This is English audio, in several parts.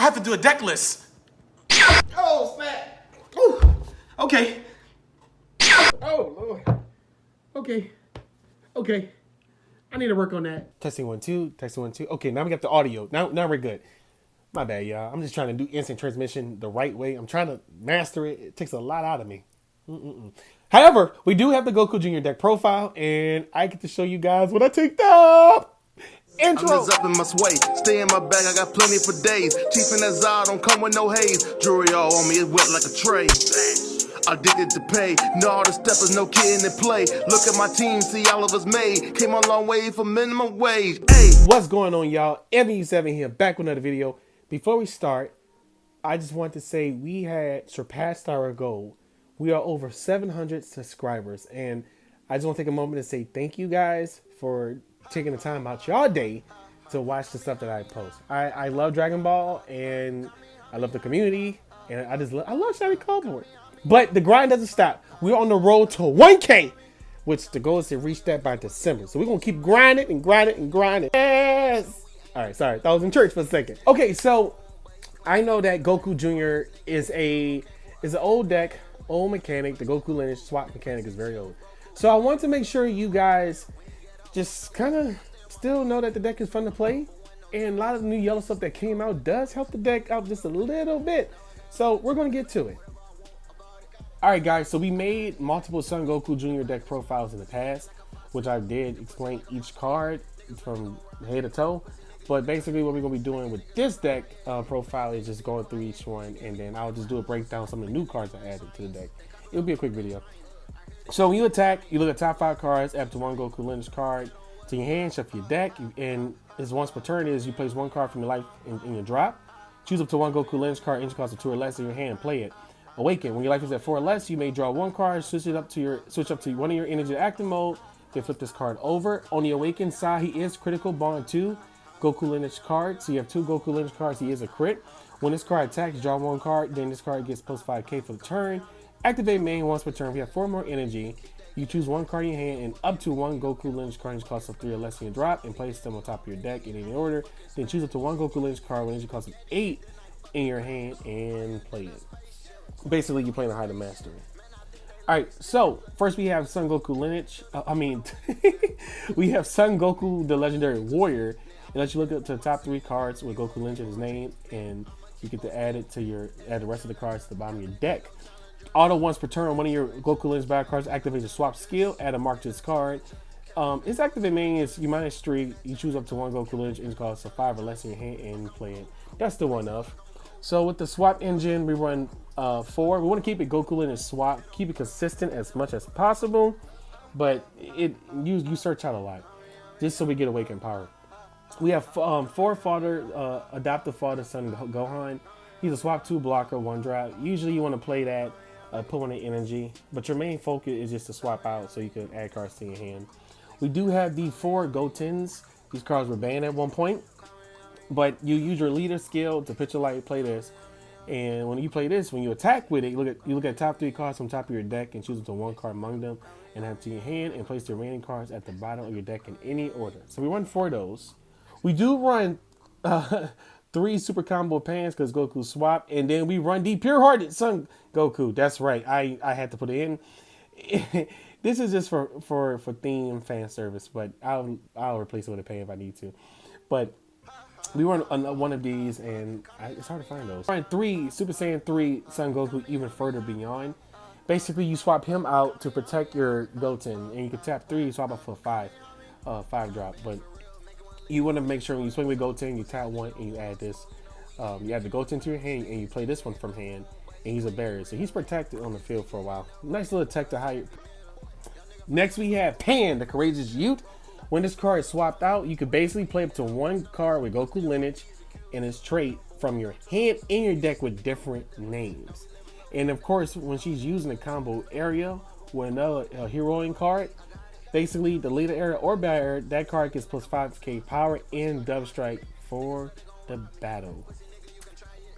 have to do a deck list. Oh, snap. Ooh. Okay. Oh, Lord. Okay. Okay. I need to work on that. Testing 1 2. Testing 1 2. Okay, now we got the audio. Now we're good. My bad, y'all. I'm just trying to do instant transmission the right way. I'm trying to master it. It takes a lot out of me. However, we do have the Goku Junior deck profile, and I get to show you guys what I take up. Intro. I'm just up in my sway, stay in my bag, I got plenty for days. Chief and that Zod don't come with no haze. Jewelry all on me, it's wet like a tray. Addicted to pay, know all the steppers, no kidding in play. Look at my team, see all of us made. Came a long way for minimum wage. Hey. What's going on, y'all? MU7 here, back with another video. Before we start, I just want to say we had surpassed our goal. We are over 700 subscribers, and I just want to take a moment to say thank you guys for taking the time out your day to watch the stuff that I post. I love Dragonball, and I love the community, and I love Shiny Cardboard. But the grind doesn't stop. We're on the road to 1K, which the goal is to reach that by December. So we're gonna keep grinding and grinding and grinding. Yes. All right, sorry, I was in church for a second. Okay, so I know that Goku Junior is an old deck, old mechanic. The Goku lineage swap mechanic is very old. So I want to make sure you guys just kind of still know that the deck is fun to play, and a lot of the new yellow stuff that came out does help the deck out just a little bit. So we're gonna get to it. All right, guys, so we made multiple Son Goku Junior deck profiles in the past, which I did explain each card from head to toe. But basically what we're gonna be doing with this deck profile is just going through each one, and then I'll just do a breakdown of some of the new cards I added to the deck. It'll be a quick video. So when you attack, you look at top 5 cards, add to 1 Goku lineage card to your hand, shuffle your deck, and this once per turn is you place 1 card from your life in your drop. Choose up to 1 Goku lineage card, energy cost of 2 or less in your hand, and play it. Awaken. When your life is at 4 or less, you may draw 1 card, switch up to one of your energy active mode, then flip this card over. On the Awaken side, he is critical bond 2 Goku lineage card. So you have 2 Goku lineage cards, he is a crit. When this card attacks, draw 1 card, then this card gets plus 5k for the turn. Activate main once per turn. If you have 4 more energy, you choose 1 card in your hand and up to 1 Goku lineage card, energy cost of 3 or less in your drop, and place them on top of your deck in any order. Then choose up to 1 Goku lineage card with energy cost of 8 in your hand and play it. Basically, you're playing a high to mastery. Alright, so first we have Son Goku lineage. We have Son Goku, the legendary warrior. It lets you look up to the top 3 cards with Goku lineage in his name, and you get to add the rest of the cards to the bottom of your deck. Auto once per turn, one of your Goku lineage battle cards activates a swap skill. Add a mark to this card. His activate main is you -3. You choose up to 1 Goku lineage and cost of 5 or less in your hand and play it. That's the one enough. So with the swap engine, we run 4. We want to keep it Goku lineage swap, keep it consistent as much as possible, but you search out a lot just so we get Awakened power. We have 4 fodder, adaptive fodder Son Gohan. He's a swap 2 blocker, 1 drop. Usually you want to play that, put on the energy, but your main focus is just to swap out so you can add cards to your hand. We do have the 4 Gotens. These cards were banned at one point, but you use your leader skill to pitch a light, play this, and when you play this, when you attack with it, you look at top 3 cards from top of your deck and choose up to 1 card among them and add to your hand and place the remaining cards at the bottom of your deck in any order. So we run 4 of those. We do run 3 super combo pans because Goku swap, and then we run the pure hearted Son Goku. That's right, I had to put it in. This is just for theme fan service, but I'll replace it with a pan if I need to. But we run one of these, and it's hard to find those. We run 3 Super Saiyan 3 Son Goku even further beyond. Basically, you swap him out to protect your Goten, and you can tap 3, swap out for 5 drop. But you want to make sure when you swing with Goten, you tap 1 and you add this. You add the Goten to your hand, and you play this one from hand, and he's a barrier, so he's protected on the field for a while. Nice little tech to hide. Next, we have Pan, the courageous youth. When this card is swapped out, you could basically play up to 1 card with Goku lineage and his trait from your hand in your deck with different names. And of course, when she's using the combo area with another heroine card, basically the leader area or battle area, that card gets plus 5k power and dub strike for the battle.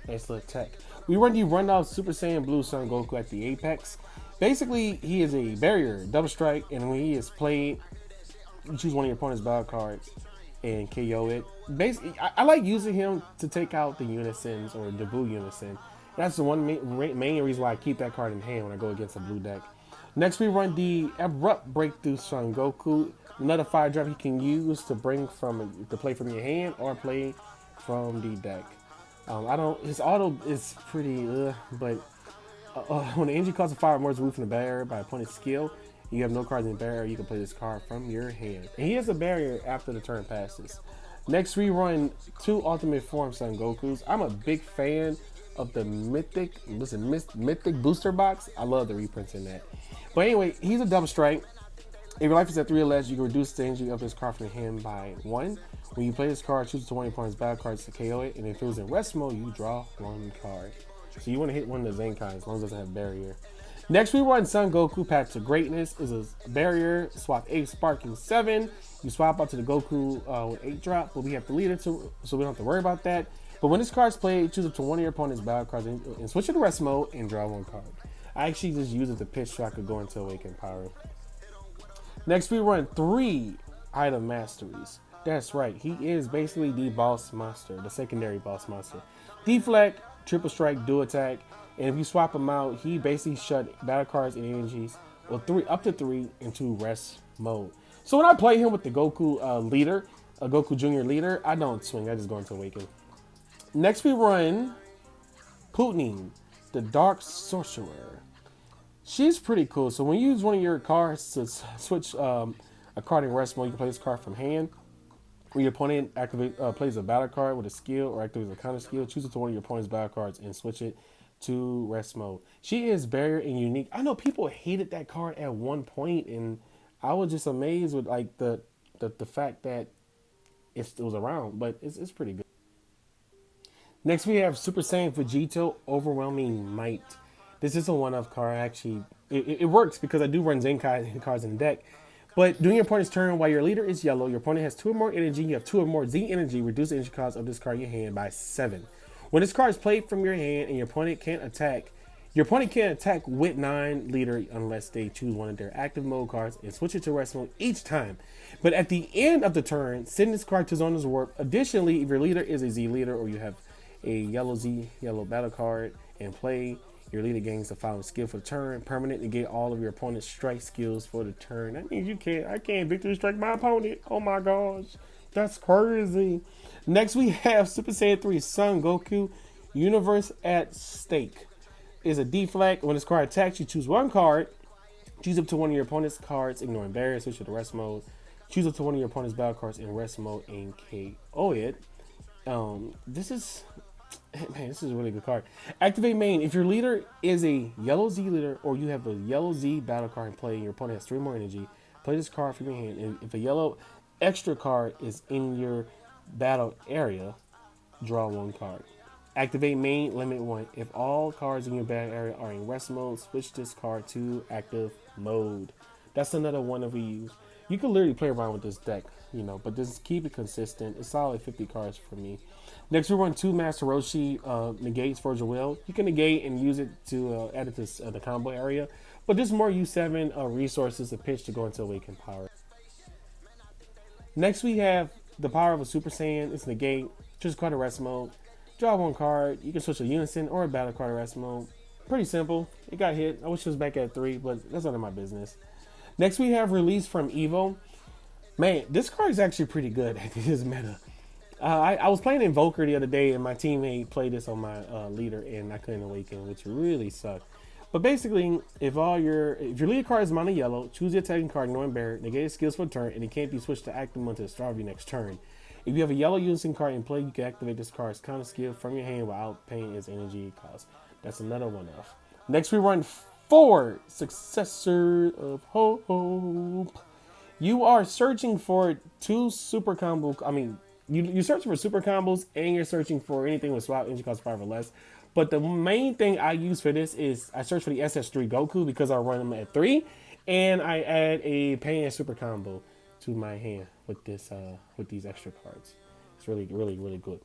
Nice little tech. We run the Run-Off Super Saiyan Blue Son Goku at the apex. Basically, he is a barrier, double strike, and when he is played, you choose one of your opponent's battle cards and KO it. Basically, I like using him to take out the Unisons or the blue Unison. That's the one main reason why I keep that card in hand when I go against a blue deck. Next, we run the Abrupt Breakthrough Son Goku. Another 5-drop you can use to play from your hand or play from the deck. I don't. His auto is pretty, but when the energy costs a 5 or more is removed from the barrier by opponent's skill, you have no cards in the barrier, you can play this card from your hand. And he has a barrier after the turn passes. Next, we run 2 Ultimate Form Son Gokus. I'm a big fan of the Mythic Booster Box. I love the reprints in that. But anyway, he's a double strike. If your life is at 3 or less, you can reduce the energy of this card from your hand by 1. When you play this card, choose 20 opponent's battle cards to KO it, and if it was in rest mode, you draw 1 card. So you want to hit one of the Zenkai as long as it doesn't have barrier. Next, we run Son Goku Path to Greatness. Is a barrier, swap 8 Sparking 7. You swap out to the Goku with 8 drop, but we have the leader so we don't have to worry about that. But when this card's played, choose up to one of your opponent's battle cards and switch it to rest mode and draw 1 card. I actually just use it to pitch so I could go into Awakened Power. Next, we run 3 Item Masteries. That's right, he is basically the boss monster, the secondary boss monster. Deflect, Triple Strike, Dual Attack, and if you swap him out, he basically shut battle cards and energies, well, up to 3 into rest mode. So when I play him with the Goku leader, a Goku Junior leader, I don't swing, I just go into Awaken. Next, we run Putin, the Dark Sorcerer. She's pretty cool. So when you use one of your cards to switch a card in rest mode, you can play this card from hand. When your opponent plays a battle card with a skill or activates a counter skill, choose it to one of your opponent's battle cards and switch it to rest mode. She is barrier and unique. I know people hated that card at one point, and I was just amazed with like the fact that it was around, but it's pretty good. Next, we have Super Saiyan Vegito Overwhelming Might. This is a one-off card. Actually, it works because I do run Zenkai cards in the deck. But during your opponent's turn, while your leader is yellow, your opponent has 2 or more energy, you have 2 or more Z energy, reduce the energy cost of this card in your hand by 7. When this card is played from your hand and your opponent can't attack with 9 leader unless they choose one of their active mode cards and switch it to rest mode each time. But at the end of the turn, send this card to Zona's Warp. Additionally, if your leader is a Z leader or you have a yellow battle card and play, your leader gains the following skill for the turn. Permanent, negate all of your opponent's strike skills for the turn. That means I can't victory strike my opponent. Oh my gosh. That's crazy. Next, we have Super Saiyan 3 Son Goku, Universe at Stake. Is a deflect. When this card attacks, you choose 1 card. Choose up to one of your opponent's cards, ignoring barriers, switch to the rest mode. Choose up to one of your opponent's battle cards in rest mode and KO it. This is a really good card. Activate main. If your leader is a yellow Z leader or you have a yellow Z battle card in play and your opponent has 3 more energy, play this card from your hand. And if a yellow extra card is in your battle area, draw 1 card. Activate main, limit 1. If all cards in your battle area are in rest mode, switch this card to active mode. That's another one that we use. You can literally play around with this deck, but just keep it consistent. It's solid 50 cards for me. Next, we run 2 Master Roshi negates for your will. You can negate and use it to add it to the combo area, but there's more U7 resources to pitch to go into Awakened Power. Next, we have the power of a Super Saiyan. It's negate. Choose a card in rest mode. Draw 1 card. You can switch a Unison or a battle card in rest mode. Pretty simple. It got hit. I wish it was back at 3, but that's none of my business. Next, we have Release from Evo. Man, this card is actually pretty good at this meta. I was playing Invoker the other day, and my teammate played this on my leader, and I couldn't awaken, which really sucked. But basically, if your leader card is mono yellow, choose the attacking card, ignoring barrier, negate its skills for a turn, and it can't be switched to active until the start of your next turn. If you have a yellow Unison card in play, you can activate this card's counter skill from your hand without paying its energy cost. That's another one off. Next, we run 4 Successor of Hope. You are searching for 2 super combo. You're searching for super combos, and you're searching for anything with swap energy cost 5 or less. But the main thing I use for this is I search for the SS3 Goku because I run them at 3, and I add a Pain super combo to my hand with this with these extra cards. It's really good.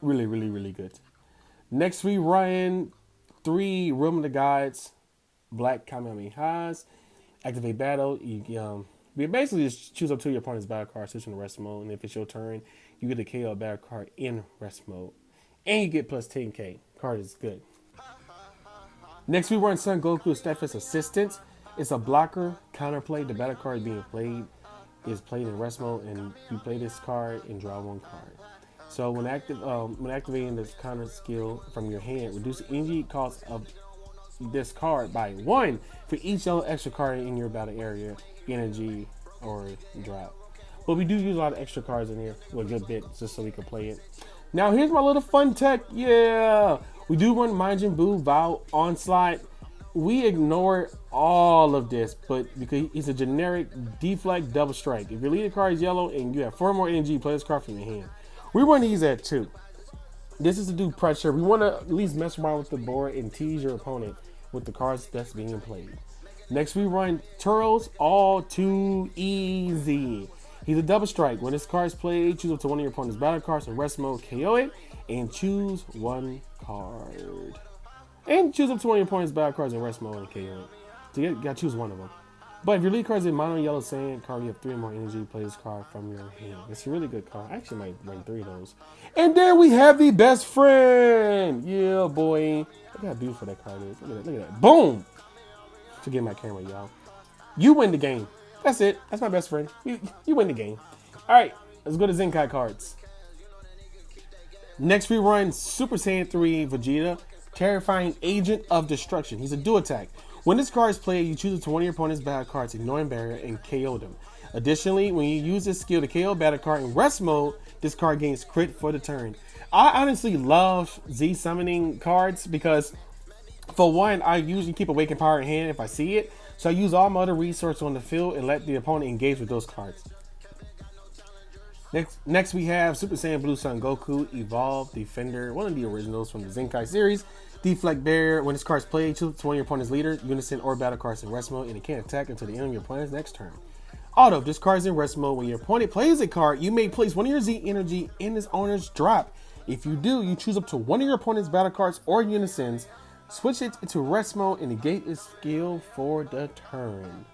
Really good. Next, we run 3 Realm of the Gods Black Kamehamehas. Activate battle. You We basically just choose up to your opponent's battle card, switch in rest mode, and if it's your turn, you get a KO battle card in rest mode. And you get plus 10k. Card is good. Next, we run Son Goku Steadfast Assistance. It's a blocker, counterplay. The battle card being played is played in rest mode, and you play this card and draw one card. So when activating this counter skill from your hand, reduce the energy cost of this card by 1 for each yellow extra card in your battle area, energy or drop. But we do use a lot of extra cards in here, well, a good bit, just so we can play it. Now here's my little fun tech. Yeah, we do run Majin Buu Vow Onslaught. We ignore all of this, but because it's a generic deflect double strike. If your leader card is yellow and you have 4 more energy, play this card from your hand. We run these at 2. This is to do pressure. We want to at least mess around with the board and tease your opponent with the cards that's being played. Next, we run Turos, all too easy. He's a double strike. When this card is played, choose up to one of your opponent's battle cards in rest mode, KO it, and choose one card. And choose up to one of your opponent's battle cards in rest mode and KO it. So you gotta choose one of them. But if your lead card is in mono yellow sand card, you have 3 more energy, play this card from your hand. It's a really good card. I actually might run 3 of those. And then we have the best friend. Yeah, boy. Look how beautiful that card is. Look at that. Boom! Forget my camera, y'all. You win the game. That's it. That's my best friend. You win the game. All right, let's go to Zenkai cards. Next, we run Super Saiyan 3 Vegeta, Terrifying Agent of Destruction. He's a dual attack. When this card is played, you choose it to one of your opponent's battle cards, ignoring barrier, and KO them. Additionally, when you use this skill to KO battle card in rest mode, this card gains crit for the turn. I honestly love Z summoning cards because, for one, I usually keep Awakened Power in hand if I see it. So I use all my other resources on the field and let the opponent engage with those cards. Next we have Super Saiyan Blue Son Goku, Evolve Defender, one of the originals from the Zenkai series. Deflect Barrier. When this card is played, choose one of your opponent's leader, unison, or battle cards in rest mode, and it can't attack until the end of your opponent's next turn. Auto, this card is in rest mode. When your opponent plays a card, you may place one of your Z energy in its owner's drop. If you do, you choose up to one of your opponent's battle cards or unisons, switch it into rest mode, and negate its skill for the turn.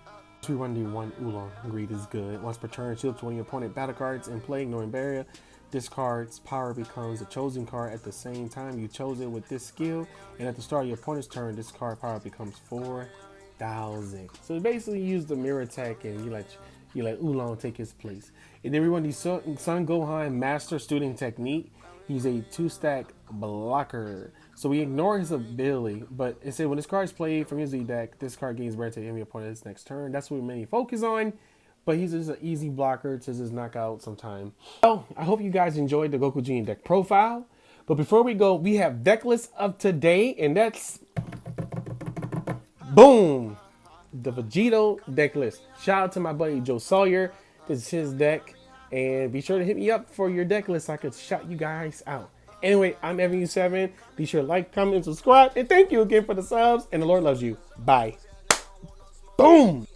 We run the 1 Oolong. Greed is good. Once per turn, choose up to one of your opponent's battle cards and play ignoring barrier. This card's power becomes a chosen card at the same time you chose it with this skill, and at the start of your opponent's turn, this card power becomes 4,000. So you basically use the mirror attack, and you let Oolong take his place. And then we run the Son Gohan Master Student Technique. He's a 2-stack blocker. So we ignore his ability, but it said when this card is played from your Z deck, this card gains rare to enemy opponent's next turn. That's what we mainly focus on, but he's just an easy blocker to just knock out sometime. So I hope you guys enjoyed the Goku Gene deck profile. But before we go, we have deck list of today, and that's boom, the Vegito deck list. Shout out to my buddy Joe Sawyer. This is his deck, and be sure to hit me up for your deck list so I could shout you guys out. Anyway, I'm Evan7. Be sure to like, comment, and subscribe. And thank you again for the subs. And the Lord loves you. Bye. Boom.